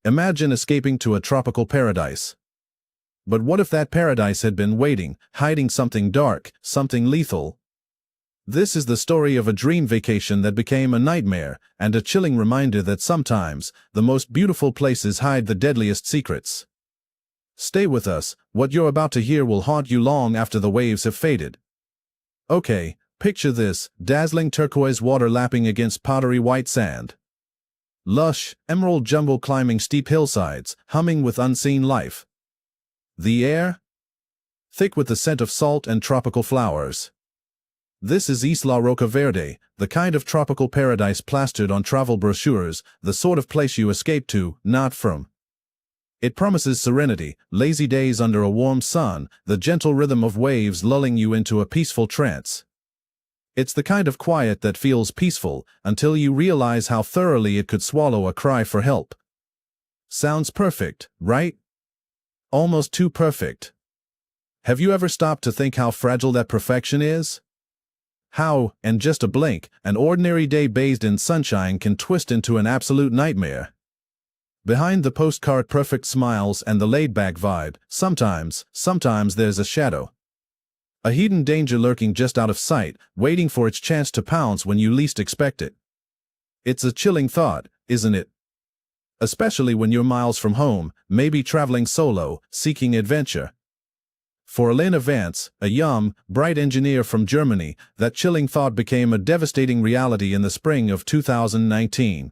Imagine escaping to a tropical paradise. But what if that paradise had been waiting, hiding something dark, something lethal? This is the story of a dream vacation that became a nightmare, and a chilling reminder that sometimes, the most beautiful places hide the deadliest secrets. Stay with us, what you're about to hear will haunt you long after the waves have faded. Okay, picture this, dazzling turquoise water lapping against powdery white sand. Lush, emerald jungle climbing steep hillsides, humming with unseen life. The air? Thick with the scent of salt and tropical flowers. This is Isla Roca Verde, the kind of tropical paradise plastered on travel brochures, the sort of place you escape to, not from. It promises serenity, lazy days under a warm sun, the gentle rhythm of waves lulling you into a peaceful trance. It's the kind of quiet that feels peaceful, until you realize how thoroughly it could swallow a cry for help. Sounds perfect, right? Almost too perfect. Have you ever stopped to think how fragile that perfection is? How, in just a blink, an ordinary day bathed in sunshine can twist into an absolute nightmare. Behind the postcard-perfect smiles and the laid-back vibe, sometimes there's a shadow. A hidden danger lurking just out of sight, waiting for its chance to pounce when you least expect it. It's a chilling thought, isn't it? Especially when you're miles from home, maybe traveling solo, seeking adventure. For Elena Vance, a young, bright engineer from Germany, that chilling thought became a devastating reality in the spring of 2019.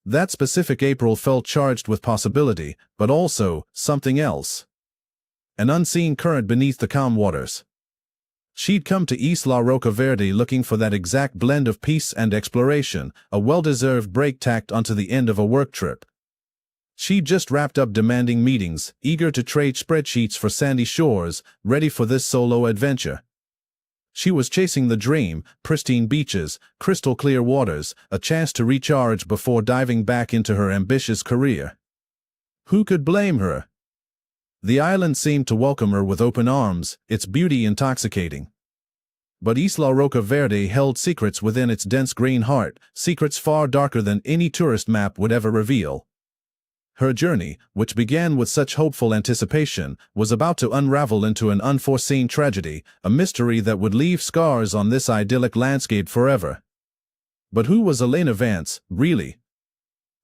That specific April felt charged with possibility, but also something else. An unseen current beneath the calm waters. She'd come to Isla Roca Verde looking for that exact blend of peace and exploration, a well-deserved break tacked onto the end of a work trip. She'd just wrapped up demanding meetings, eager to trade spreadsheets for sandy shores, ready for this solo adventure. She was chasing the dream, pristine beaches, crystal-clear waters, a chance to recharge before diving back into her ambitious career. Who could blame her? The island seemed to welcome her with open arms, its beauty intoxicating. But Isla Roca Verde held secrets within its dense green heart, secrets far darker than any tourist map would ever reveal. Her journey, which began with such hopeful anticipation, was about to unravel into an unforeseen tragedy, a mystery that would leave scars on this idyllic landscape forever. But who was Elena Vance, really?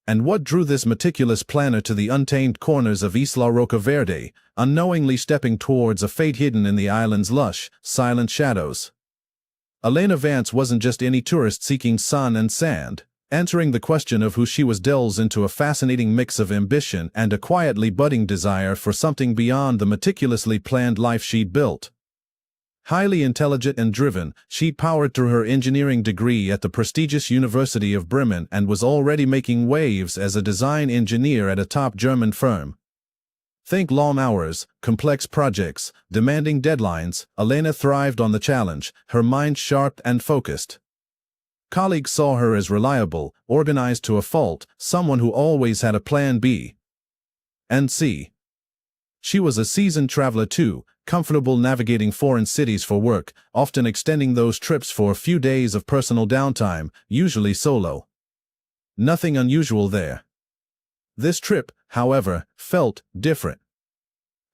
And what drew this meticulous planner to the untamed corners of Isla Roca Verde, unknowingly stepping towards a fate hidden in the island's lush, silent shadows? Elena Vance wasn't just any tourist seeking sun and sand. Answering the question of who she was delves into a fascinating mix of ambition and a quietly budding desire for something beyond the meticulously planned life she'd built. Highly intelligent and driven, she'd powered through her engineering degree at the prestigious University of Bremen and was already making waves as a design engineer at a top German firm. Think long hours, complex projects, demanding deadlines. Elena thrived on the challenge, her mind sharp and focused. Colleagues saw her as reliable, organized to a fault, someone who always had a plan B and C. She was a seasoned traveler too, comfortable navigating foreign cities for work, often extending those trips for a few days of personal downtime, usually solo. Nothing unusual there. This trip, however, felt different.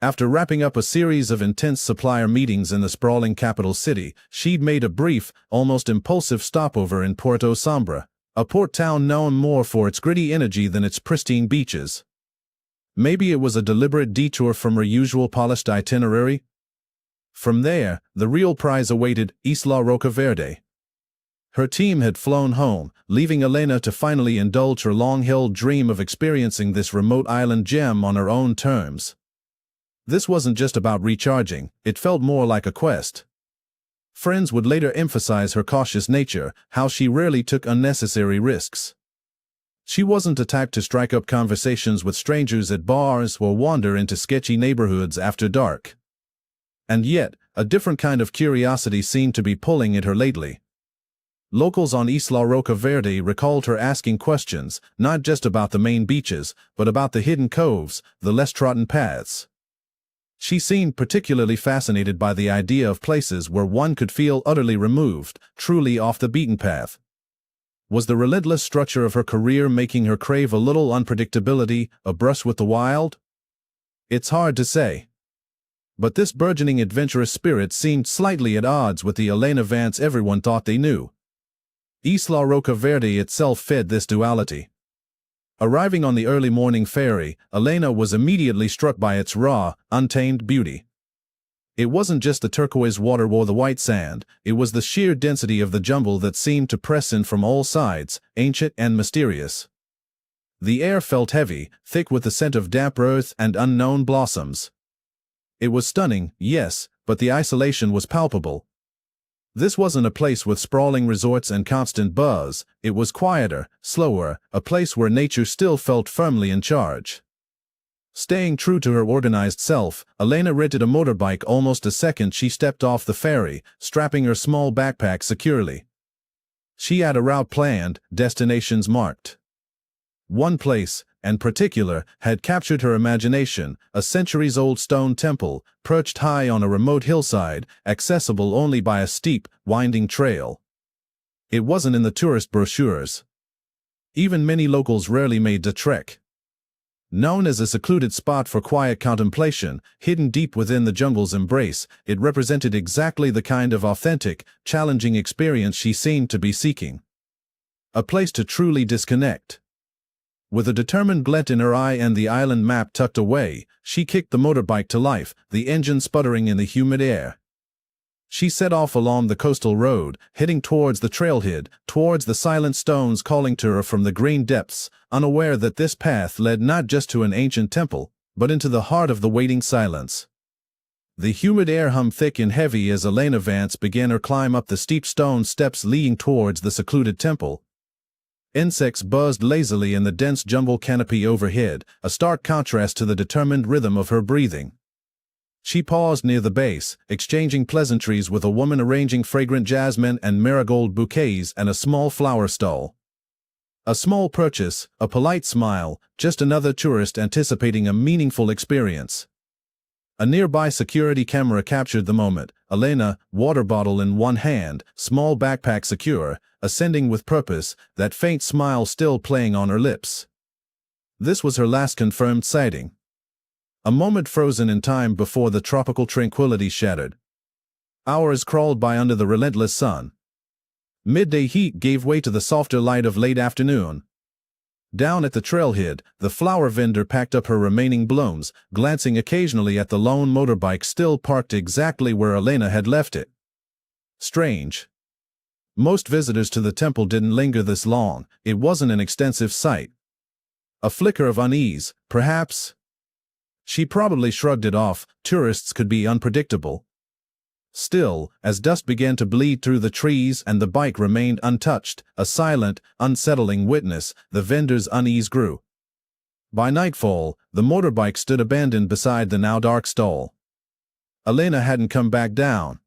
After wrapping up a series of intense supplier meetings in the sprawling capital city, she'd made a brief, almost impulsive stopover in Porto Sombra, a port town known more for its gritty energy than its pristine beaches. Maybe it was a deliberate detour from her usual polished itinerary? From there, the real prize awaited, Isla Roca Verde. Her team had flown home, leaving Elena to finally indulge her long-held dream of experiencing this remote island gem on her own terms. This wasn't just about recharging, it felt more like a quest. Friends would later emphasize her cautious nature, how she rarely took unnecessary risks. She wasn't the type to strike up conversations with strangers at bars or wander into sketchy neighborhoods after dark. And yet, a different kind of curiosity seemed to be pulling at her lately. Locals on Isla Roca Verde recalled her asking questions, not just about the main beaches, but about the hidden coves, the less trodden paths. She seemed particularly fascinated by the idea of places where one could feel utterly removed, truly off the beaten path. Was the relentless structure of her career making her crave a little unpredictability, a brush with the wild? It's hard to say. But this burgeoning adventurous spirit seemed slightly at odds with the Elena Vance everyone thought they knew. Isla Roca Verde itself fed this duality. Arriving on the early morning ferry, Elena was immediately struck by its raw, untamed beauty. It wasn't just the turquoise water or the white sand, it was the sheer density of the jungle that seemed to press in from all sides, ancient and mysterious. The air felt heavy, thick with the scent of damp earth and unknown blossoms. It was stunning, yes, but the isolation was palpable. This wasn't a place with sprawling resorts and constant buzz, it was quieter, slower, a place where nature still felt firmly in charge. Staying true to her organized self, Elena rented a motorbike almost the second she stepped off the ferry, strapping her small backpack securely. She had a route planned, destinations marked. One place, in particular, had captured her imagination, a centuries-old stone temple, perched high on a remote hillside, accessible only by a steep, winding trail. It wasn't in the tourist brochures. Even many locals rarely made the trek. Known as a secluded spot for quiet contemplation, hidden deep within the jungle's embrace, it represented exactly the kind of authentic, challenging experience she seemed to be seeking. A place to truly disconnect. With a determined glint in her eye and the island map tucked away, she kicked the motorbike to life, the engine sputtering in the humid air. She set off along the coastal road, heading towards the trailhead, towards the silent stones calling to her from the green depths, unaware that this path led not just to an ancient temple, but into the heart of the waiting silence. The humid air hummed thick and heavy as Elena Vance began her climb up the steep stone steps leading towards the secluded temple. Insects buzzed lazily in the dense jungle canopy overhead, a stark contrast to the determined rhythm of her breathing. She paused near the base, exchanging pleasantries with a woman arranging fragrant jasmine and marigold bouquets at a small flower stall. A small purchase, a polite smile, just another tourist anticipating a meaningful experience. A nearby security camera captured the moment, Elena, water bottle in one hand, small backpack secure, ascending with purpose, that faint smile still playing on her lips. This was her last confirmed sighting. A moment frozen in time before the tropical tranquility shattered. Hours crawled by under the relentless sun. Midday heat gave way to the softer light of late afternoon. Down at the trailhead, the flower vendor packed up her remaining blooms, glancing occasionally at the lone motorbike still parked exactly where Elena had left it. Strange. Most visitors to the temple didn't linger this long, it wasn't an extensive sight. A flicker of unease, perhaps? She probably shrugged it off, tourists could be unpredictable. Still, as dust began to bleed through the trees and the bike remained untouched, a silent, unsettling witness, the vendor's unease grew. By nightfall, the motorbike stood abandoned beside the now dark stall. Elena hadn't come back down.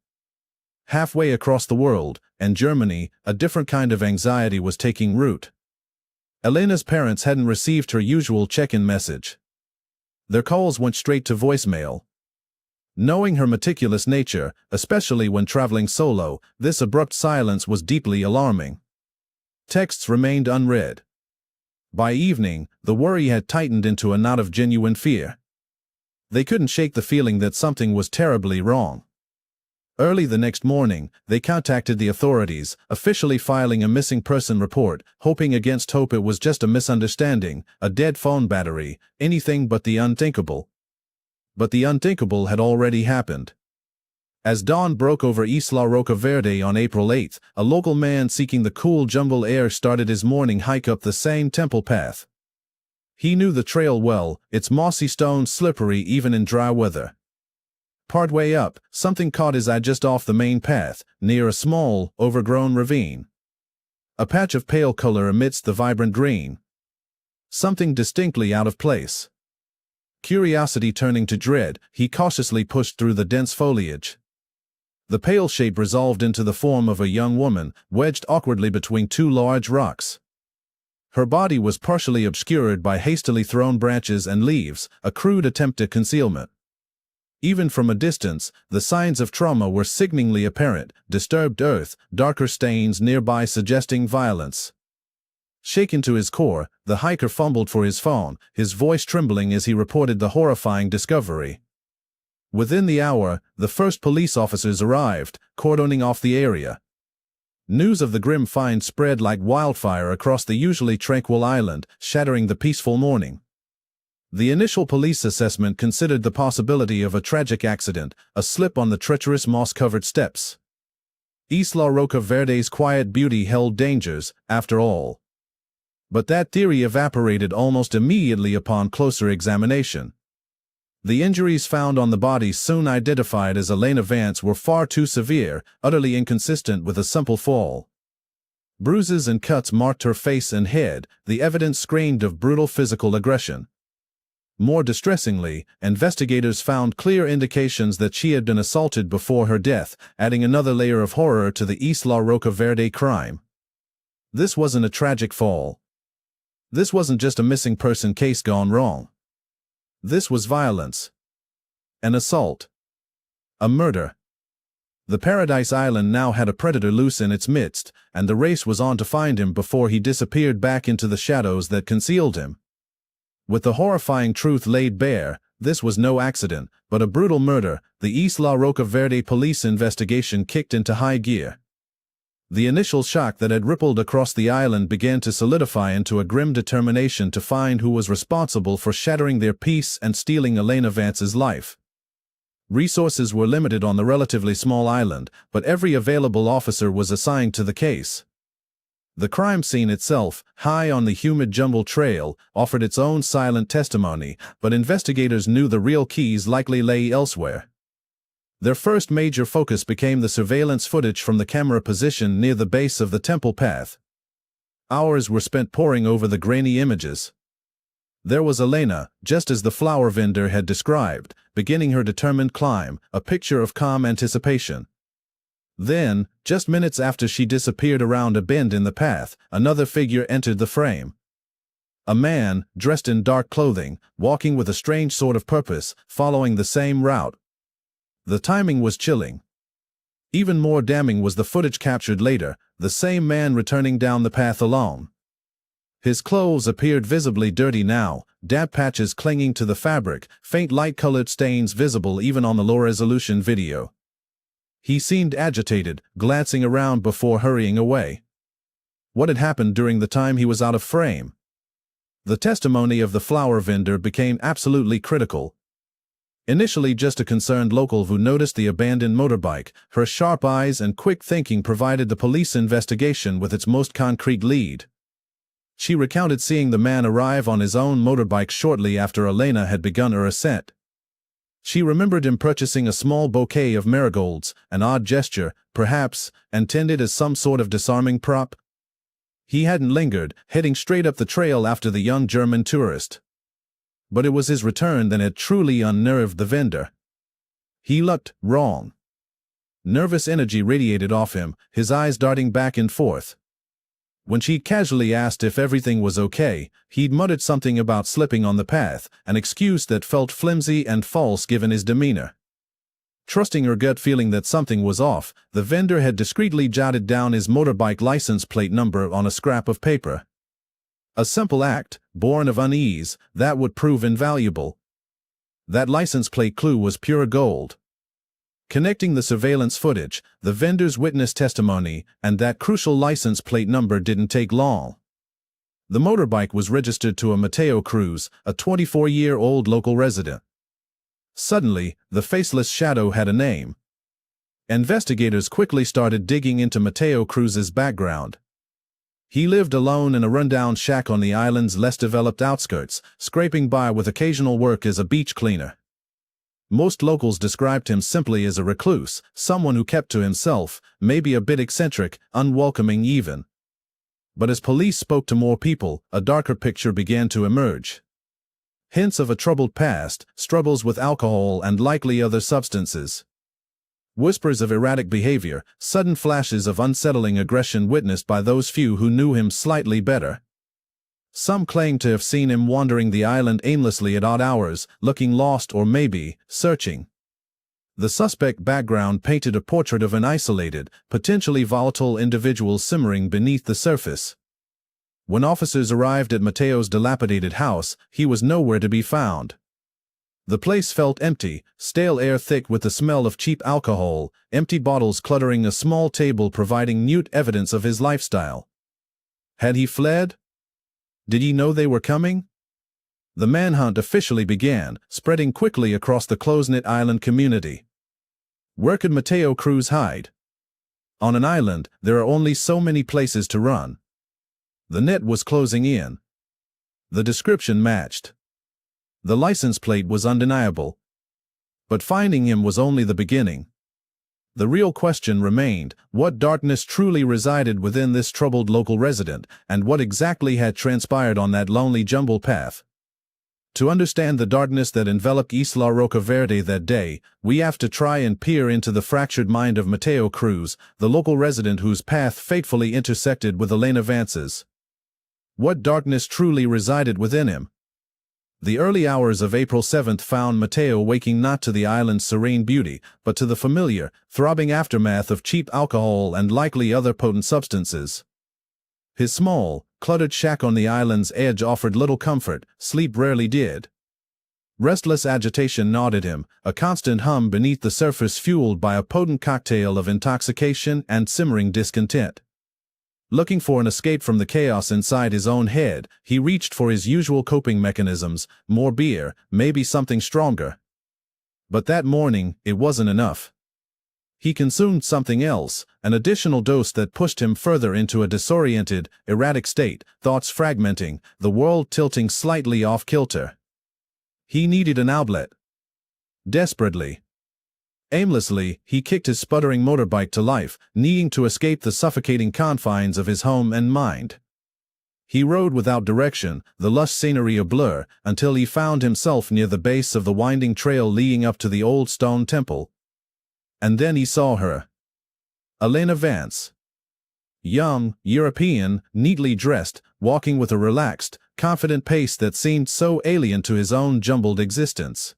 Halfway across the world, and Germany, a different kind of anxiety was taking root. Elena's parents hadn't received her usual check-in message. Their calls went straight to voicemail. Knowing her meticulous nature, especially when traveling solo, this abrupt silence was deeply alarming. Texts remained unread. By evening, the worry had tightened into a knot of genuine fear. They couldn't shake the feeling that something was terribly wrong. Early the next morning, they contacted the authorities, officially filing a missing person report, hoping against hope it was just a misunderstanding, a dead phone battery, anything but the unthinkable. But the unthinkable had already happened. As dawn broke over Isla Roca Verde on April 8, a local man seeking the cool jungle air started his morning hike up the same temple path. He knew the trail well, its mossy stones slippery even in dry weather. Partway up, something caught his eye just off the main path, near a small, overgrown ravine. A patch of pale color amidst the vibrant green. Something distinctly out of place. Curiosity turning to dread, he cautiously pushed through the dense foliage. The pale shape resolved into the form of a young woman, wedged awkwardly between two large rocks. Her body was partially obscured by hastily thrown branches and leaves, a crude attempt at concealment. Even from a distance, the signs of trauma were sickeningly apparent, disturbed earth, darker stains nearby suggesting violence. Shaken to his core, the hiker fumbled for his phone, his voice trembling as he reported the horrifying discovery. Within the hour, the first police officers arrived, cordoning off the area. News of the grim find spread like wildfire across the usually tranquil island, shattering the peaceful morning. The initial police assessment considered the possibility of a tragic accident, a slip on the treacherous moss-covered steps. Isla Roca Verde's quiet beauty held dangers, after all. But that theory evaporated almost immediately upon closer examination. The injuries found on the bodies soon identified as Elena Vance were far too severe, utterly inconsistent with a simple fall. Bruises and cuts marked her face and head, the evidence screamed of brutal physical aggression. More distressingly, investigators found clear indications that she had been assaulted before her death, adding another layer of horror to the Isla Roca Verde crime. This wasn't a tragic fall. This wasn't just a missing person case gone wrong. This was violence. An assault. A murder. The Paradise Island now had a predator loose in its midst, and the race was on to find him before he disappeared back into the shadows that concealed him. With the horrifying truth laid bare, this was no accident, but a brutal murder. The Isla Roca Verde police investigation kicked into high gear. The initial shock that had rippled across the island began to solidify into a grim determination to find who was responsible for shattering their peace and stealing Elena Vance's life. Resources were limited on the relatively small island, but every available officer was assigned to the case. The crime scene itself, high on the humid jumble trail, offered its own silent testimony, but investigators knew the real keys likely lay elsewhere. Their first major focus became the surveillance footage from the camera position near the base of the temple path. Hours were spent poring over the grainy images. There was Elena, just as the flower vendor had described, beginning her determined climb, a picture of calm anticipation. Then, just minutes after she disappeared around a bend in the path, another figure entered the frame. A man, dressed in dark clothing, walking with a strange sort of purpose, following the same route. The timing was chilling. Even more damning was the footage captured later, the same man returning down the path alone. His clothes appeared visibly dirty now, damp patches clinging to the fabric, faint light-colored stains visible even on the low-resolution video. He seemed agitated, glancing around before hurrying away. What had happened during the time he was out of frame? The testimony of the flower vendor became absolutely critical. Initially just a concerned local who noticed the abandoned motorbike, her sharp eyes and quick thinking provided the police investigation with its most concrete lead. She recounted seeing the man arrive on his own motorbike shortly after Elena had begun her ascent. She remembered him purchasing a small bouquet of marigolds, an odd gesture, perhaps, intended as some sort of disarming prop. He hadn't lingered, heading straight up the trail after the young German tourist. But it was his return that had truly unnerved the vendor. He looked wrong. Nervous energy radiated off him, his eyes darting back and forth. When she casually asked if everything was okay, he'd muttered something about slipping on the path, an excuse that felt flimsy and false given his demeanor. Trusting her gut feeling that something was off, the vendor had discreetly jotted down his motorbike license plate number on a scrap of paper. A simple act, born of unease, that would prove invaluable. That license plate clue was pure gold. Connecting the surveillance footage, the vendor's witness testimony, and that crucial license plate number didn't take long. The motorbike was registered to a Mateo Cruz, a 24-year-old local resident. Suddenly, the faceless shadow had a name. Investigators quickly started digging into Mateo Cruz's background. He lived alone in a rundown shack on the island's less developed outskirts, scraping by with occasional work as a beach cleaner. Most locals described him simply as a recluse, someone who kept to himself, maybe a bit eccentric, unwelcoming even. But as police spoke to more people, a darker picture began to emerge. Hints of a troubled past, struggles with alcohol and likely other substances. Whispers of erratic behavior, sudden flashes of unsettling aggression witnessed by those few who knew him slightly better. Some claimed to have seen him wandering the island aimlessly at odd hours, looking lost or maybe searching. The suspect background painted a portrait of an isolated, potentially volatile individual simmering beneath the surface. When officers arrived at Mateo's dilapidated house, he was nowhere to be found. The place felt empty, stale air thick with the smell of cheap alcohol, empty bottles cluttering a small table providing mute evidence of his lifestyle. Had he fled? Did he know they were coming? The manhunt officially began, spreading quickly across the close-knit island community. Where could Mateo Cruz hide? On an island, there are only so many places to run. The net was closing in. The description matched. The license plate was undeniable. But finding him was only the beginning. The real question remained, what darkness truly resided within this troubled local resident, and what exactly had transpired on that lonely jumble path? To understand the darkness that enveloped Isla Roca Verde that day, we have to try and peer into the fractured mind of Mateo Cruz, the local resident whose path fatefully intersected with Elena Vance's. What darkness truly resided within him? The early hours of April 7th found Mateo waking not to the island's serene beauty, but to the familiar, throbbing aftermath of cheap alcohol and likely other potent substances. His small, cluttered shack on the island's edge offered little comfort, sleep rarely did. Restless agitation gnawed at him, a constant hum beneath the surface fueled by a potent cocktail of intoxication and simmering discontent. Looking for an escape from the chaos inside his own head, he reached for his usual coping mechanisms, more beer, maybe something stronger. But that morning, it wasn't enough. He consumed something else, an additional dose that pushed him further into a disoriented, erratic state, thoughts fragmenting, the world tilting slightly off kilter. He needed an outlet. Desperately. Aimlessly, he kicked his sputtering motorbike to life, needing to escape the suffocating confines of his home and mind. He rode without direction, the lush scenery a blur, until he found himself near the base of the winding trail leading up to the old stone temple. And then he saw her. Elena Vance. Young, European, neatly dressed, walking with a relaxed, confident pace that seemed so alien to his own jumbled existence.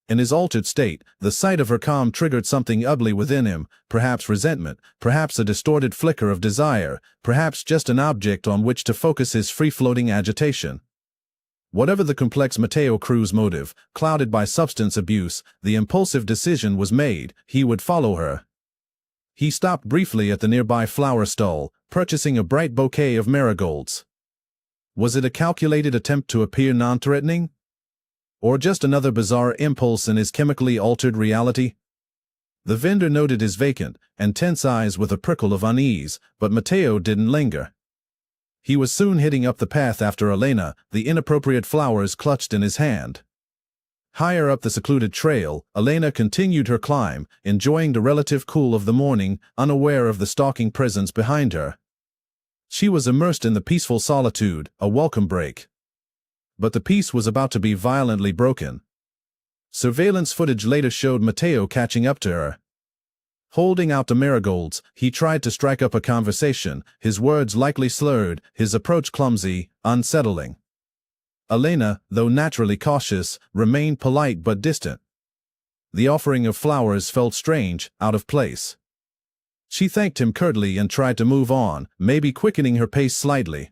In his altered state, the sight of her calm triggered something ugly within him, perhaps resentment, perhaps a distorted flicker of desire, perhaps just an object on which to focus his free-floating agitation. Whatever the complex Mateo Cruz motive, clouded by substance abuse, the impulsive decision was made, he would follow her. He stopped briefly at the nearby flower stall, purchasing a bright bouquet of marigolds. Was it a calculated attempt to appear non-threatening? Or just another bizarre impulse in his chemically altered reality? The vendor noted his vacant and tense eyes with a prickle of unease, but Mateo didn't linger. He was soon hitting up the path after Elena, the inappropriate flowers clutched in his hand. Higher up the secluded trail, Elena continued her climb, enjoying the relative cool of the morning, unaware of the stalking presence behind her. She was immersed in the peaceful solitude, a welcome break. But the peace was about to be violently broken. Surveillance footage later showed Mateo catching up to her. Holding out the marigolds, he tried to strike up a conversation, his words likely slurred, his approach clumsy, unsettling. Elena, though naturally cautious, remained polite but distant. The offering of flowers felt strange, out of place. She thanked him curtly and tried to move on, maybe quickening her pace slightly.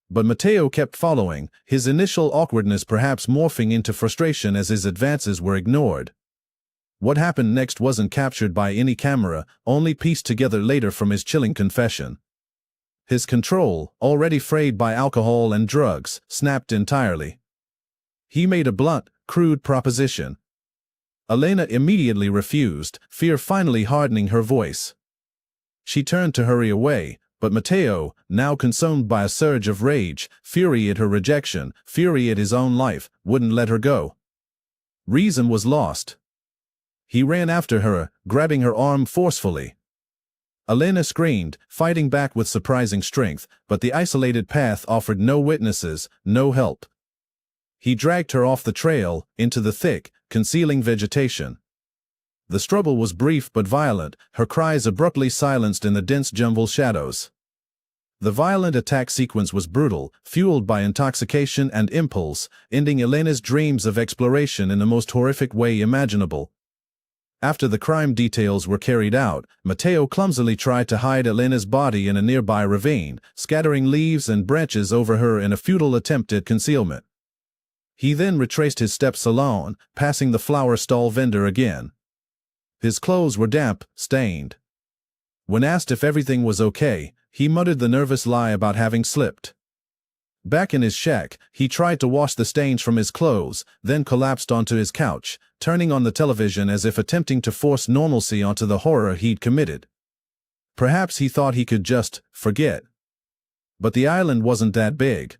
But Mateo kept following, his initial awkwardness perhaps morphing into frustration as his advances were ignored. What happened next wasn't captured by any camera, only pieced together later from his chilling confession. His control, already frayed by alcohol and drugs, snapped entirely. He made a blunt, crude proposition. Elena immediately refused, fear finally hardening her voice. She turned to hurry away, but Mateo, now consumed by a surge of rage, fury at her rejection, fury at his own life, wouldn't let her go. Reason was lost. He ran after her, grabbing her arm forcefully. Elena screamed, fighting back with surprising strength, but the isolated path offered no witnesses, no help. He dragged her off the trail, into the thick, concealing vegetation. The struggle was brief but violent, her cries abruptly silenced in the dense jumble shadows. The violent attack sequence was brutal, fueled by intoxication and impulse, ending Elena's dreams of exploration in the most horrific way imaginable. After the crime details were carried out, Mateo clumsily tried to hide Elena's body in a nearby ravine, scattering leaves and branches over her in a futile attempt at concealment. He then retraced his steps alone, passing the flower stall vendor again. His clothes were damp, stained. When asked if everything was okay, he muttered the nervous lie about having slipped. Back in his shack, he tried to wash the stains from his clothes, then collapsed onto his couch, turning on the television as if attempting to force normalcy onto the horror he'd committed. Perhaps he thought he could just forget. But the island wasn't that big.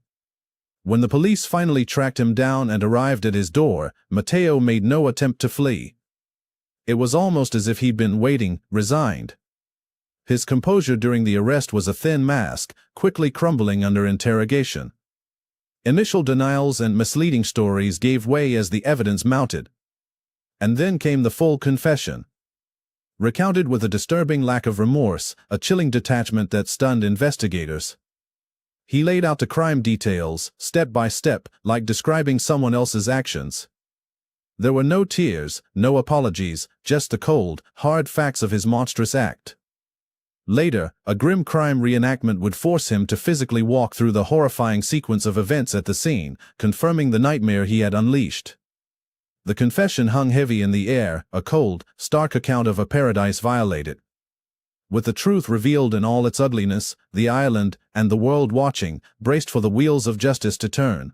When the police finally tracked him down and arrived at his door, Mateo made no attempt to flee. It was almost as if he'd been waiting, resigned. His composure during the arrest was a thin mask, quickly crumbling under interrogation. Initial denials and misleading stories gave way as the evidence mounted. And then came the full confession. Recounted with a disturbing lack of remorse, a chilling detachment that stunned investigators. He laid out the crime details, step by step, like describing someone else's actions. There were no tears, no apologies, just the cold, hard facts of his monstrous act. Later, a grim crime reenactment would force him to physically walk through the horrifying sequence of events at the scene, confirming the nightmare he had unleashed. The confession hung heavy in the air, a cold, stark account of a paradise violated. With the truth revealed in all its ugliness, the island, and the world watching, braced for the wheels of justice to turn.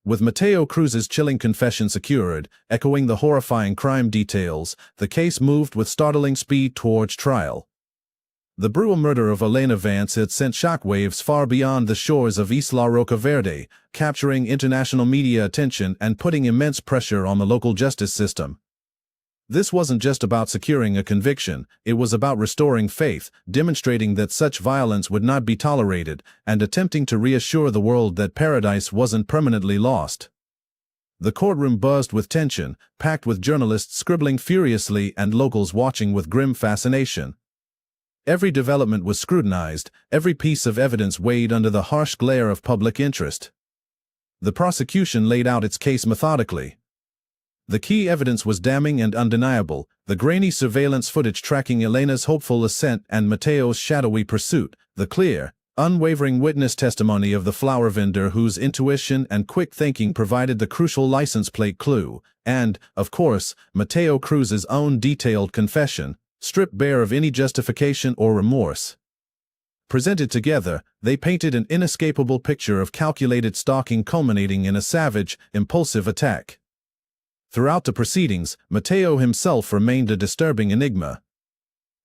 With Mateo Cruz's chilling confession secured, echoing the horrifying crime details, the case moved with startling speed towards trial. The brutal murder of Elena Vance had sent shockwaves far beyond the shores of Isla Roca Verde, capturing international media attention and putting immense pressure on the local justice system. This wasn't just about securing a conviction, it was about restoring faith, demonstrating that such violence would not be tolerated, and attempting to reassure the world that paradise wasn't permanently lost. The courtroom buzzed with tension, packed with journalists scribbling furiously and locals watching with grim fascination. Every development was scrutinized, every piece of evidence weighed under the harsh glare of public interest. The prosecution laid out its case methodically. The key evidence was damning and undeniable, the grainy surveillance footage tracking Elena's hopeful ascent and Mateo's shadowy pursuit, the clear, unwavering witness testimony of the flower vendor whose intuition and quick thinking provided the crucial license plate clue, and, of course, Mateo Cruz's own detailed confession, stripped bare of any justification or remorse. Presented together, they painted an inescapable picture of calculated stalking culminating in a savage, impulsive attack. Throughout the proceedings, Mateo himself remained a disturbing enigma.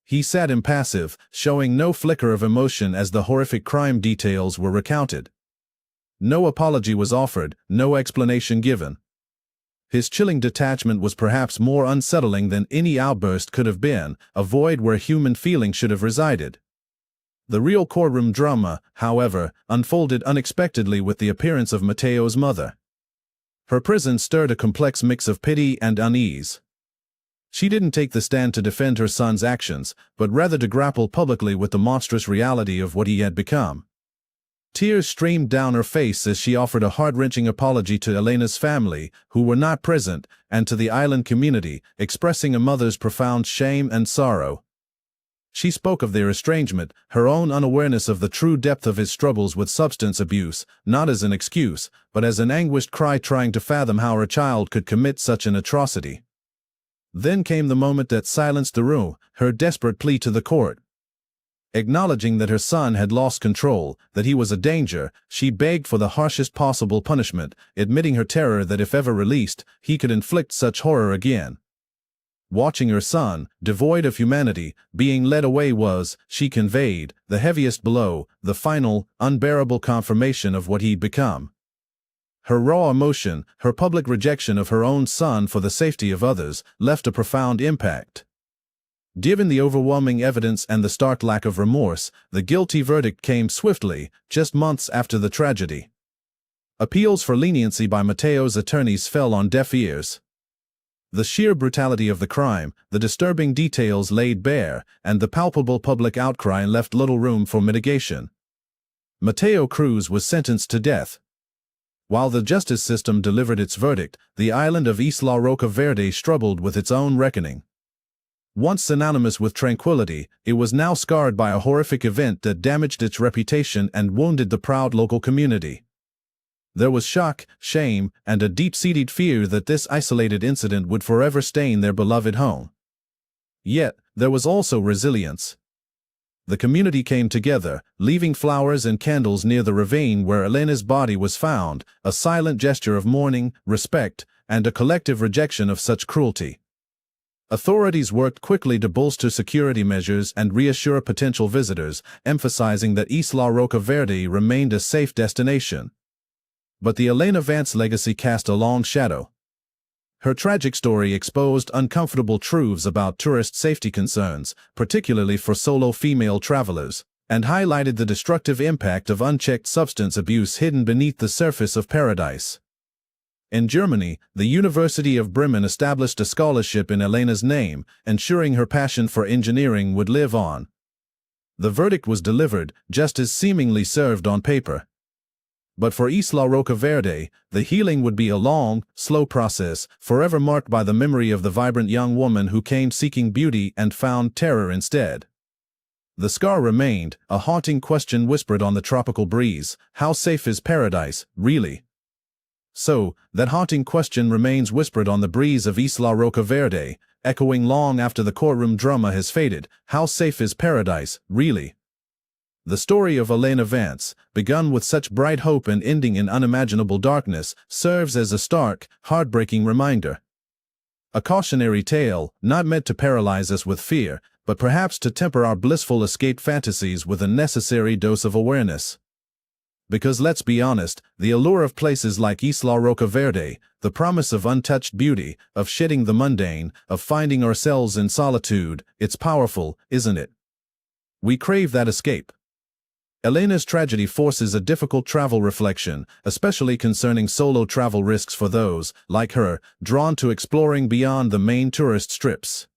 He sat impassive, showing no flicker of emotion as the horrific crime details were recounted. No apology was offered, no explanation given. His chilling detachment was perhaps more unsettling than any outburst could have been, a void where human feeling should have resided. The real courtroom drama, however, unfolded unexpectedly with the appearance of Mateo's mother. Her presence stirred a complex mix of pity and unease. She didn't take the stand to defend her son's actions, but rather to grapple publicly with the monstrous reality of what he had become. Tears streamed down her face as she offered a heart-wrenching apology to Elena's family, who were not present, and to the island community, expressing a mother's profound shame and sorrow. She spoke of their estrangement, her own unawareness of the true depth of his struggles with substance abuse, not as an excuse, but as an anguished cry trying to fathom how her child could commit such an atrocity. Then came the moment that silenced the room, her desperate plea to the court. Acknowledging that her son had lost control, that he was a danger, she begged for the harshest possible punishment, admitting her terror that if ever released, he could inflict such horror again. Watching her son, devoid of humanity, being led away was, she conveyed, the heaviest blow, the final, unbearable confirmation of what he'd become. Her raw emotion, her public rejection of her own son for the safety of others, left a profound impact. Given the overwhelming evidence and the stark lack of remorse, the guilty verdict came swiftly, just months after the tragedy. Appeals for leniency by Mateo's attorneys fell on deaf ears. The sheer brutality of the crime, the disturbing details laid bare, and the palpable public outcry left little room for mitigation. Mateo Cruz was sentenced to death. While the justice system delivered its verdict, the island of Isla Roca Verde struggled with its own reckoning. Once synonymous with tranquility, it was now scarred by a horrific event that damaged its reputation and wounded the proud local community. There was shock, shame, and a deep-seated fear that this isolated incident would forever stain their beloved home. Yet, there was also resilience. The community came together, leaving flowers and candles near the ravine where Elena's body was found, a silent gesture of mourning, respect, and a collective rejection of such cruelty. Authorities worked quickly to bolster security measures and reassure potential visitors, emphasizing that Isla Roca Verde remained a safe destination. But the Elena Vance legacy cast a long shadow. Her tragic story exposed uncomfortable truths about tourist safety concerns, particularly for solo female travelers, and highlighted the destructive impact of unchecked substance abuse hidden beneath the surface of paradise. In Germany, the University of Bremen established a scholarship in Elena's name, ensuring her passion for engineering would live on. The verdict was delivered, just as seemingly served on paper. But for Isla Roca Verde, the healing would be a long, slow process, forever marked by the memory of the vibrant young woman who came seeking beauty and found terror instead. The scar remained, a haunting question whispered on the tropical breeze: how safe is paradise, really? So, that haunting question remains whispered on the breeze of Isla Roca Verde, echoing long after the courtroom drama has faded: how safe is paradise, really? The story of Elena Vance, begun with such bright hope and ending in unimaginable darkness, serves as a stark, heartbreaking reminder. A cautionary tale, not meant to paralyze us with fear, but perhaps to temper our blissful escape fantasies with a necessary dose of awareness. Because let's be honest, the allure of places like Isla Roca Verde, the promise of untouched beauty, of shedding the mundane, of finding ourselves in solitude, it's powerful, isn't it? We crave that escape. Elena's tragedy forces a difficult travel reflection, especially concerning solo travel risks for those, like her, drawn to exploring beyond the main tourist strips.